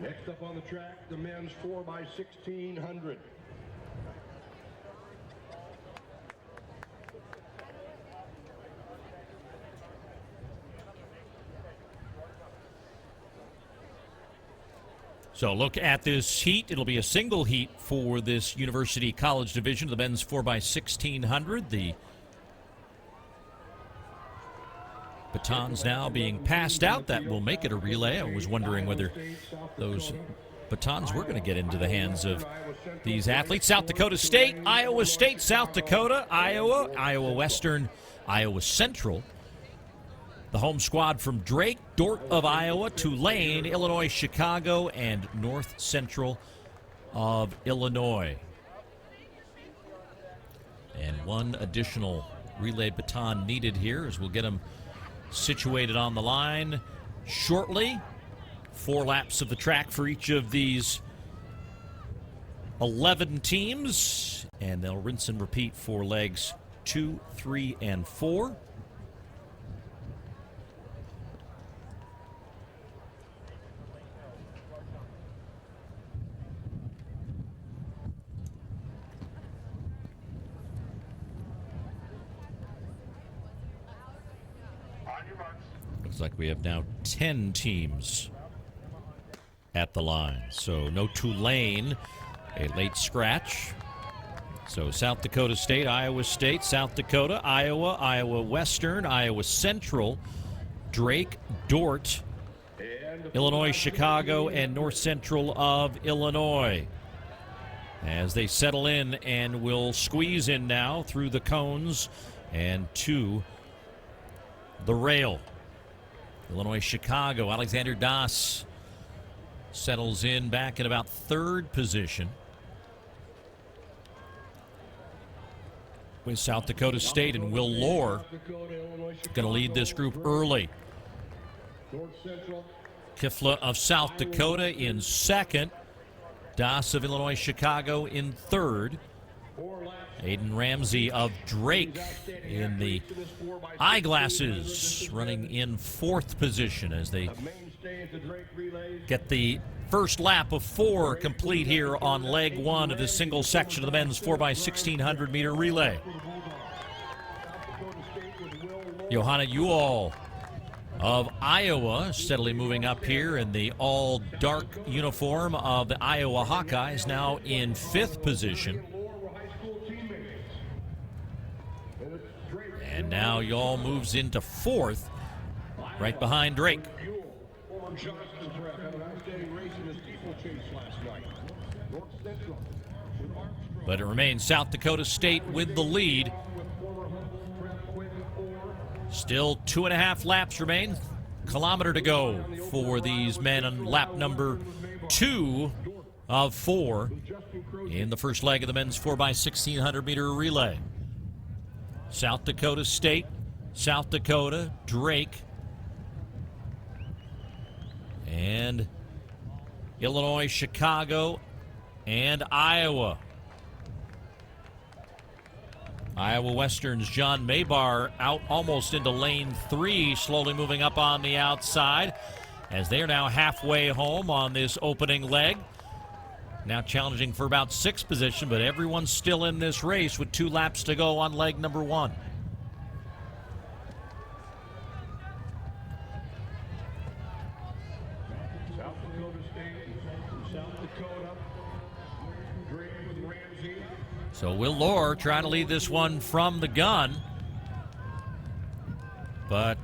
Next up on the track, the men's 4x1600. So look at this heat. It'll be a single heat for this University College division, the men's 4x1600. The batons now being passed out. That will make it a relay. I was wondering whether those batons were going to get into the hands of these athletes. South Dakota State, Iowa State, South Dakota, Iowa, Iowa Western, Iowa Central. The home squad from Drake, Dort of Iowa, Tulane, Illinois, Chicago, and North Central of Illinois. And one additional relay baton needed here as we'll get them situated on the line shortly. 4 laps of the track for each of these 11 teams, and they'll rinse and repeat for legs 2, 3, and 4. Looks like we have now 10 teams at the line. So no Tulane, a late scratch. So South Dakota State, Iowa State, South Dakota, Iowa, Iowa Western, Iowa Central, Drake, Dort, Illinois, Chicago, and North Central of Illinois. As they settle in and will squeeze in now through the cones and to the rail. Illinois, Chicago, Alexander Das settles in back in about 3rd position. With South Dakota State and Will Lohr going to lead this group early. Kifla of South Dakota in 2nd. Das of Illinois, Chicago in 3rd. Aiden Ramsey of Drake in the eyeglasses running in 4th position as they get the first lap of 4 complete here on leg 1 of this single section of the men's 4x1600 meter relay. Johanna Uhl of Iowa steadily moving up here in the all dark uniform of the Iowa Hawkeyes, now in 5th position. And now Uhl moves into 4th, right behind Drake. But it remains South Dakota State with the lead. Still 2.5 laps remain. Kilometer to go for these men on lap number 2 of 4 in the first leg of the men's 4x1600 meter relay. South Dakota State, South Dakota, Drake, and Illinois, Chicago, and Iowa. Iowa Western's John Maybar out almost into lane 3, slowly moving up on the outside as they're now halfway home on this opening leg. Now challenging for about 6th position, but everyone's still in this race with 2 laps to go on leg number 1. South Dakota State, South Dakota, Drake with Ramsey. So Will Lohr trying to lead this one from the gun, but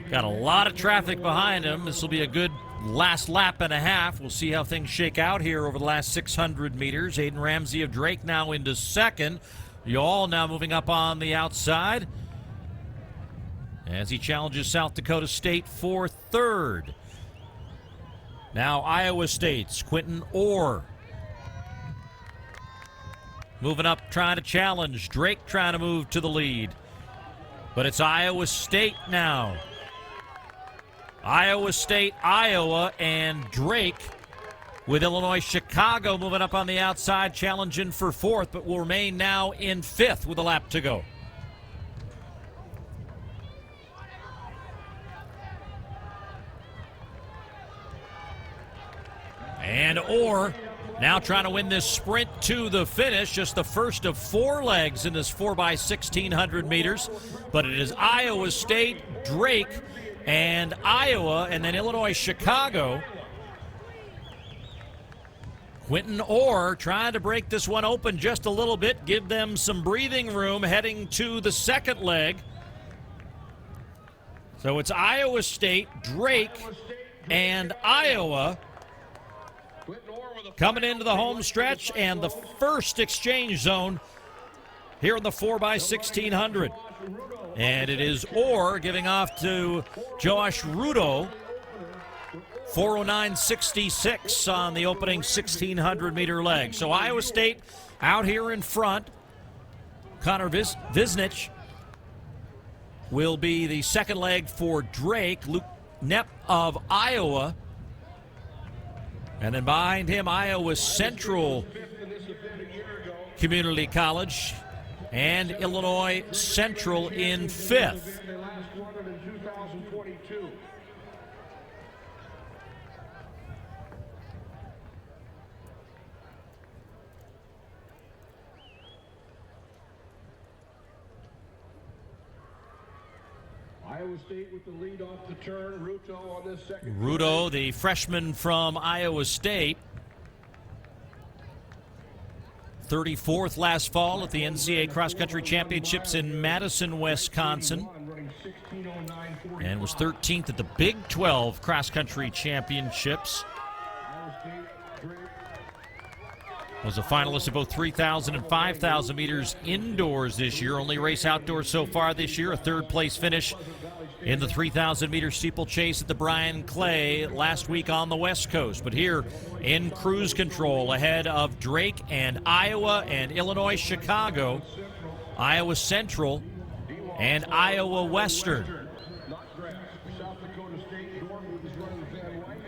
got a lot of traffic behind him. This will be a good last lap and a half. We'll see how things shake out here over the last 600 meters. Aiden Ramsey of Drake now into 2nd. Uhl now moving up on the outside as he challenges South Dakota State for 3rd. Now Iowa State's Quentin Orr moving up, trying to challenge. Drake trying to move to the lead. But it's Iowa State now. Iowa State, Iowa, and Drake with Illinois, Chicago moving up on the outside, challenging for 4th, but will remain now in 5th with a lap to go. And Orr now trying to win this sprint to the finish, just the first of 4 legs in this 4x1600 meters. But it is Iowa State, Drake, and Iowa, and then Illinois, Chicago. Quentin Orr trying to break this one open just a little bit, give them some breathing room heading to the second leg. So it's Iowa State, Drake, and Iowa coming into the home stretch and the first exchange zone here in the 4x1600. And it is Orr giving off to Josh Rudo. 4:09.66 on the opening 1600-meter leg. So Iowa State out here in front. Connor Visnich will be the second leg for Drake. Luke Knepp of Iowa. And then behind him, Iowa Central Community College and Illinois Central in fifth. Iowa State with the lead off the turn. Ruto on this second. Rudo, the freshman from Iowa State. 34th last fall at the NCAA Cross Country Championships in Madison, Wisconsin. And was 13th at the Big 12 Cross Country Championships. Was a finalist of both 3,000 and 5,000 meters indoors this year. Only race outdoors so far this year. A third place finish in the 3,000 meter steeplechase at the Brian Clay last week on the West Coast. But here in cruise control ahead of Drake and Iowa and Illinois Chicago, Iowa Central and Iowa Western.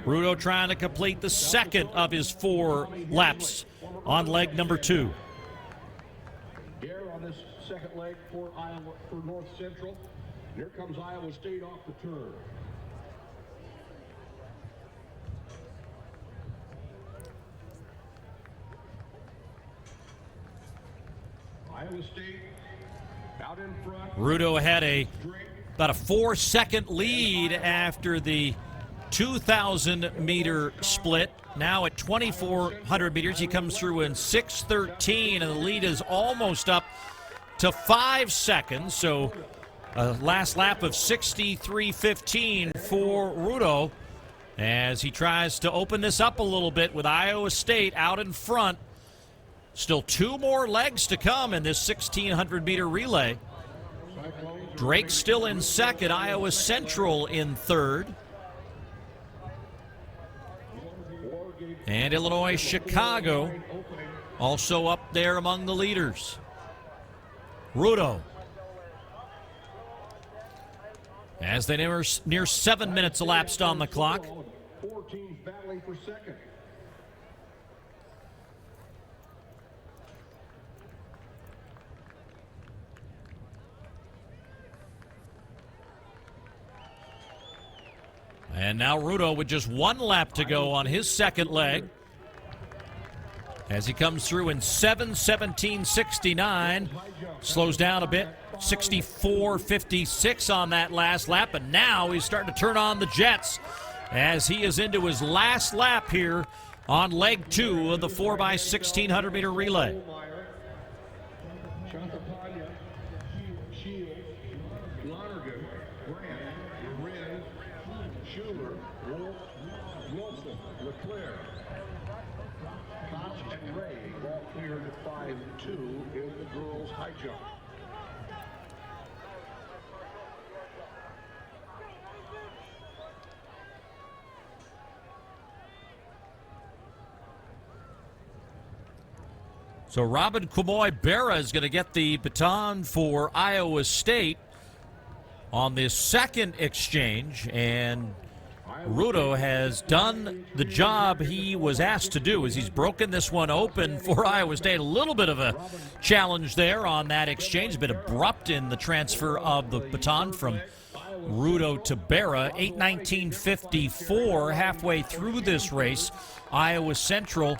Rudo trying to complete the second of his 4 laps on leg number 2. Here on this second leg for Iowa, for North Central. Here comes Iowa State off the turn. Iowa State out in front. Rudo had about a 4-second lead after the 2,000 meter split. Now at 2,400 meters, he comes through in 6:13, and the lead is almost up to 5 seconds. So a last lap of 63.15 for Rudo as he tries to open this up a little bit with Iowa State out in front. Still 2 more legs to come in this 1,600 meter relay. Drake still in second, Iowa Central in third. And Illinois Chicago also up there among the leaders. Rudo. As they near 7 minutes elapsed on the clock. 4 teams battling for second. And now Rudo with just 1 lap to go on his second leg as he comes through in 7:17.69. Slows down a bit, 64.56 on that last lap, but now he's starting to turn on the jets as he is into his last lap here on leg 2 of the 4x1600 meter relay. So Robin Kumoy-Berra is going to get the baton for Iowa State on this second exchange, and Rudo has done the job he was asked to do as he's broken this one open for Iowa State. A little bit of a challenge there on that exchange, a bit abrupt in the transfer of the baton from Rudo Tabera. 8:19.54 halfway through this race. Iowa Central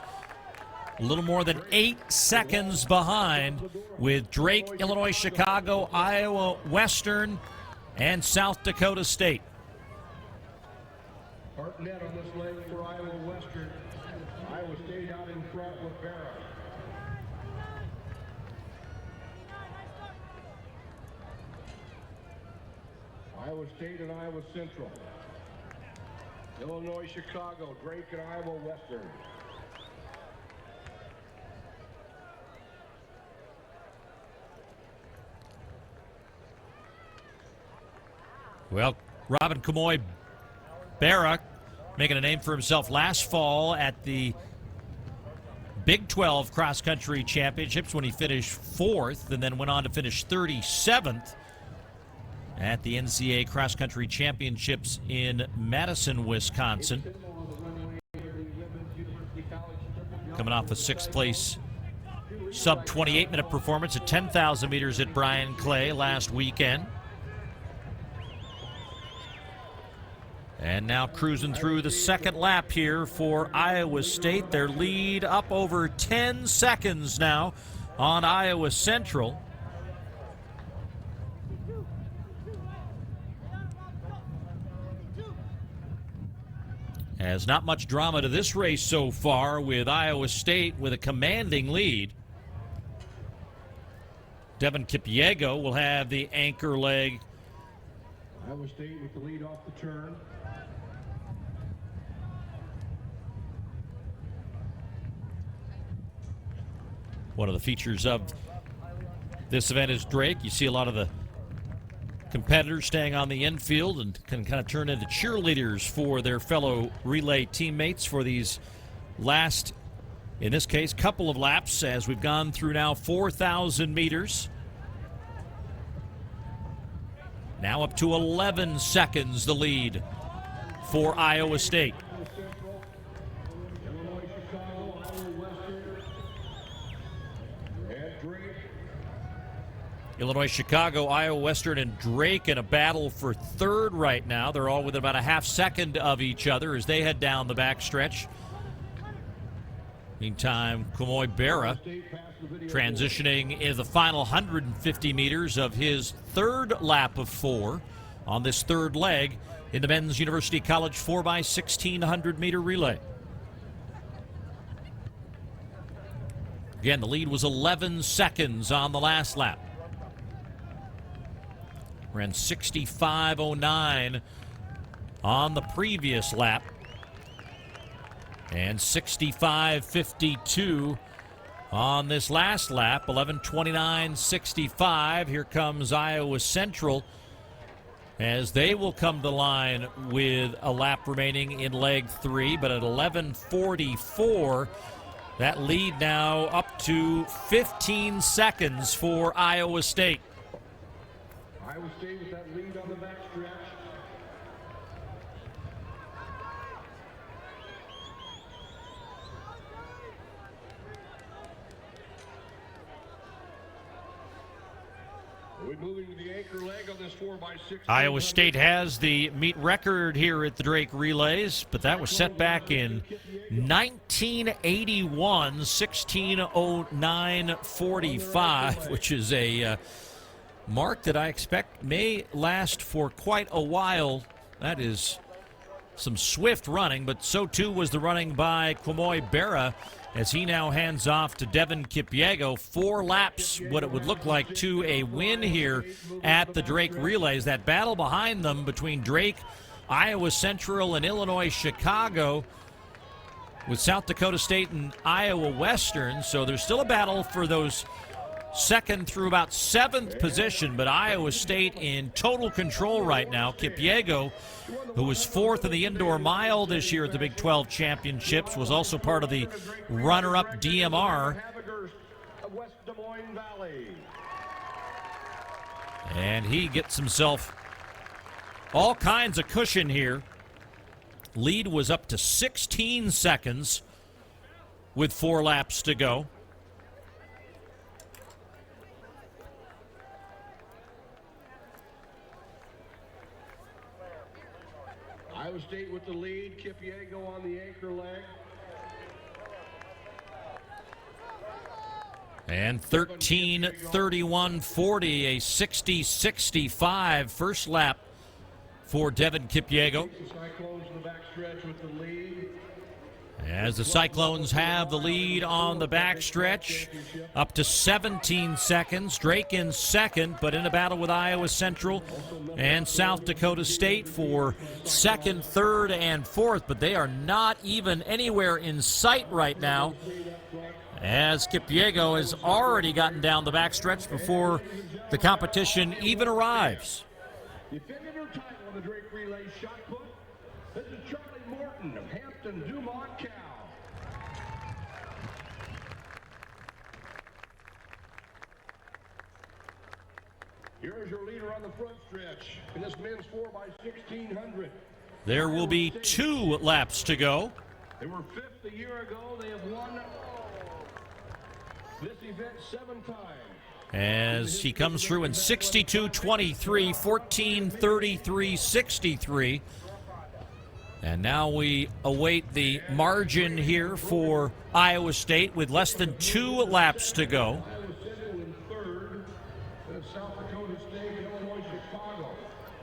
a little more than 8 seconds behind, with Drake, Illinois Chicago, Iowa Western, and South Dakota State. Hartnett on this leg for Iowa Western. Iowa State out in front with Barra. Iowa State and Iowa Central. Illinois Chicago, Drake and Iowa Western. Well, Robin Kamoy Barra making a name for himself last fall at the Big 12 Cross Country Championships when he finished 4th and then went on to finish 37th at the NCAA Cross Country Championships in Madison, Wisconsin. Coming off a 6th place sub 28-minute performance at 10,000 meters at Bryan Clay last weekend. And now cruising through the second lap here for Iowa State. Their lead up over 10 seconds now on Iowa Central. Has not much drama to this race so far, with Iowa State with a commanding lead. Devin Kipiego will have the anchor leg. Iowa State with the lead off the turn. One of the features of this event is Drake. You see a lot of the competitors staying on the infield and can kind of turn into cheerleaders for their fellow relay teammates for these last, in this case, couple of laps as we've gone through now 4,000 meters. Now up to 11 seconds the lead for Iowa State. Illinois, Chicago, Iowa Western, and Drake in a battle for third right now. They're all within about a half second of each other as they head down the backstretch. Meantime, Kamoy Barra transitioning in the final 150 meters of his third lap of 4 on this third leg in the men's University College 4x1600m relay. Again, the lead was 11 seconds on the last lap. Ran 65.09 on the previous lap. And 65.52 on this last lap. 11:29.65. Here comes Iowa Central as they will come to the line with a lap remaining in leg 3. But at 11:44, that lead now up to 15 seconds for Iowa State. Iowa State with that lead on the backstretch. We're moving to the anchor leg on this 4x6. Iowa State has the meet record here at the Drake Relays, but that was set back in 1981, 16:09.45, which is a mark that I expect may last for quite a while. That is some swift running, but so too was the running by Kamoy Barra as he now hands off to Devin Kipiego. 4 laps, what it would look like, to a win here at the Drake Relays. That battle behind them between Drake, Iowa Central, and Illinois Chicago, with South Dakota State and Iowa Western. So there's still a battle for those second through about 7th position, but Iowa State in total control right now. Kipiego, who was 4th in the indoor mile this year at the Big 12 Championships, was also part of the runner-up DMR. And he gets himself all kinds of cushion here. Lead was up to 16 seconds with 4 laps to go. Iowa State with the lead. Kipiego on the anchor leg. And 13:31:40, a 60-65 first lap for Devin Kipiego. The Cyclones in the backstretch with the lead. As the Cyclones have the lead on the backstretch, up to 17 seconds. Drake in second, but in a battle with Iowa Central and South Dakota State for second, third, and fourth. But they are not even anywhere in sight right now, as Kipiego has already gotten down the backstretch before the competition even arrives. Defending her title on the Drake Relay shot put. This is Charlie Morton of Hampton Dumont, Cal. Here's your leader on the front stretch in this men's 4x1600. There will be 2 laps to go. They were 5th a year ago. They have won this event 7 times. As he comes through in 62-23, 14-33-63. And now we await the margin here for Iowa State with less than 2 laps to go.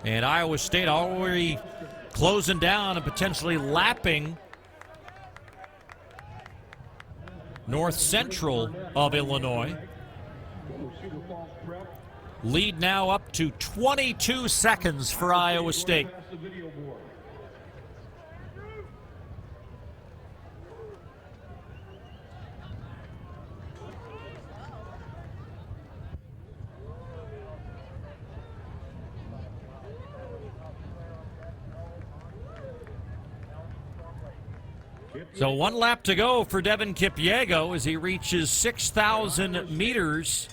And Iowa State already closing down and potentially lapping North Central of Illinois. Lead now up to 22 seconds for Iowa State. So 1 lap to go for Devin Kipiego as he reaches 6,000 meters.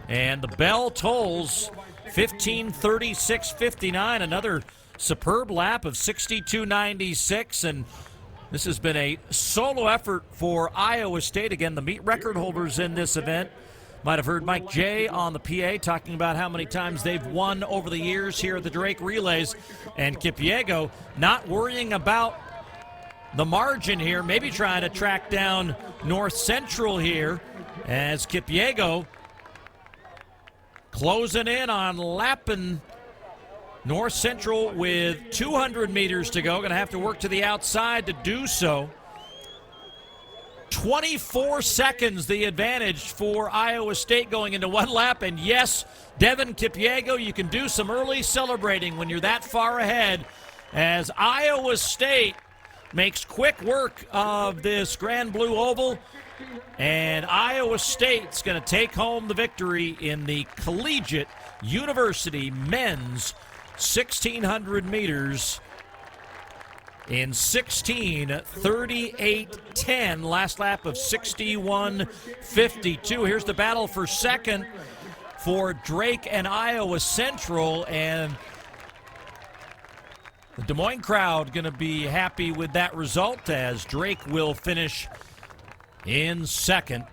And the bell tolls 15:36:59. Another superb lap of 62:96. And this has been a solo effort for Iowa State. Again, the meet record holders in this event. Might have heard Mike J on the PA talking about how many times they've won over the years here at the Drake Relays. And Kipiego not worrying about the margin here, maybe trying to track down North Central here, as Kipiego closing in on lapping North Central with 200 meters to go. Going to have to work to the outside to do so. 24 seconds the advantage for Iowa State going into 1 lap. And yes, Devin Kipiego, you can do some early celebrating when you're that far ahead, as Iowa State makes quick work of this Grand Blue Oval, and Iowa State's going to take home the victory in the Collegiate University men's 1,600 meters in 16:38:10. Last lap of 61:52. Here's the battle for second for Drake and Iowa Central, and the Des Moines crowd going to be happy with that result, as Drake will finish in second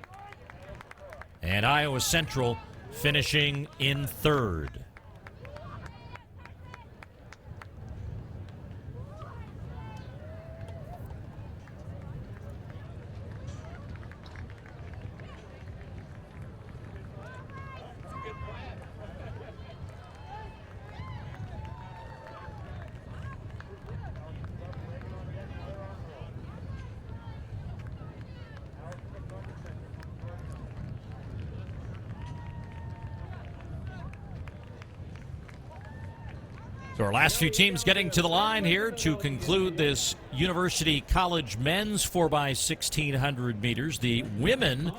and Iowa Central finishing in third. So our last few teams getting to the line here to conclude this University College men's 4x1600 meters. The women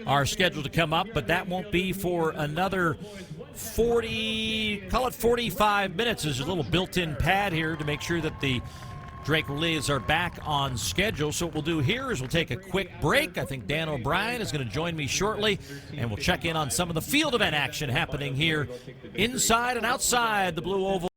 are scheduled to come up, but that won't be for another 45 minutes. There's a little built-in pad here to make sure that the Drake Relays are back on schedule. So what we'll do here is we'll take a quick break. I think Dan O'Brien is going to join me shortly, and we'll check in on some of the field event action happening here inside and outside the Blue Oval.